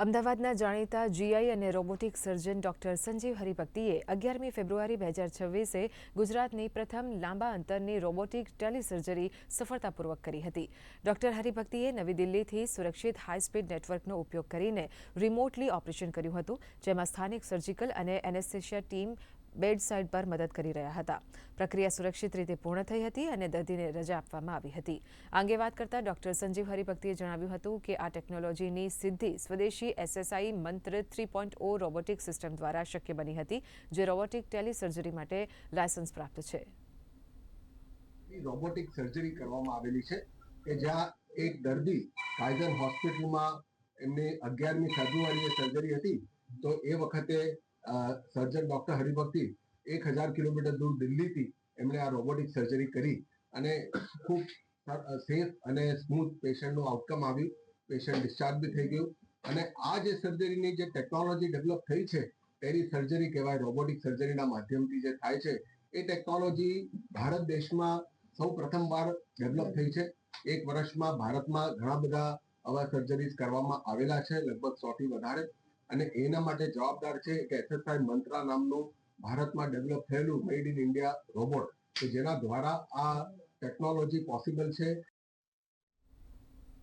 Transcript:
અમદાવાદના જાણીતા જીઆઈ અને રોબોટિક સર્જન ડોક્ટર સંજીવ હરિભક્તિએ 11મી ફેબ્રુઆરી 2026એ ગુજરાતની પ્રથમ લાંબા અંતરની રોબોટિક ટેલિસર્જરી સફળતાપૂર્વક કરી હતી. ડોક્ટર હરિભક્તિએ નવી દિલ્હીથી સુરક્ષિત હાઈસ્પીડ નેટવર્કનો ઉપયોગ કરીને રિમોટલી ઓપરેશન કર્યું હતું, જેમાં સ્થાનિક સર્જિકલ અને એનેસ્થેશિયા ટીમ બેડ સાઇડ પર મદદ કરી રહ્યા હતા. પ્રક્રિયા સુરક્ષિત રીતે પૂર્ણ થઈ હતી અને દર્દીને રજા આપવામાં આવી હતી. આ અંગે વાત કરતા ડોક્ટર સંજીવ હરિભક્તિએ જણાવ્યું હતું કે આ ટેકનોલોજીની સિદ્ધિ સ્વદેશી એસએસઆઈ મંત્ર 3.0 રોબોટિક સિસ્ટમ દ્વારા શક્ય બની હતી, જે રોબોટિક ટેલિસર્જરી માટે લાયસન્સ પ્રાપ્ત છે. રોબોટિક સર્જરી કરવામાં આવેલી છે કે જ્યાં એક દર્દી કાયઝર હોસ્પિટલમાં એમની 11મી ફેબ્રુઆરીએ સર્જરી હતી, તો એ વખતે સર્જન ડોક્ટર હરિભક્તિ 1000 કિલોમીટર દૂર દિલ્હીથી એમણે આ રોબોટિક સર્જરી કરી અને ખૂબ સેફ અને સ્મૂથ પેશન્ટનું આઉટકમ આવ્યું. પેશન્ટ ડિસ્ચાર્જ બી થઈ ગયું અને આ જે સર્જરીની જે ટેકનોલોજી ડેવલપ થઈ છે, ટેલી સર્જરી કહેવાય, રોબોટિક સર્જરીના માધ્યમથી જે થાય છે, એ ટેકનોલોજી ભારત દેશમાં સૌ પ્રથમવાર ડેવલપ થઈ છે. એક વર્ષમાં ભારતમાં ઘણા બધા આવા સર્જરીઝ કરવામાં આવેલા છે, લગભગ 100થી વધારે, અને એના માટે જવાબદાર છે કે એસએસઆઈ મંત્રા નામનું ભારતમાં ડેવલપ થયેલું મેડ ઇન ઇન્ડિયા રોબોટ, કે જેના દ્વારા આ ટેકનોલોજી પોસિબલ છે.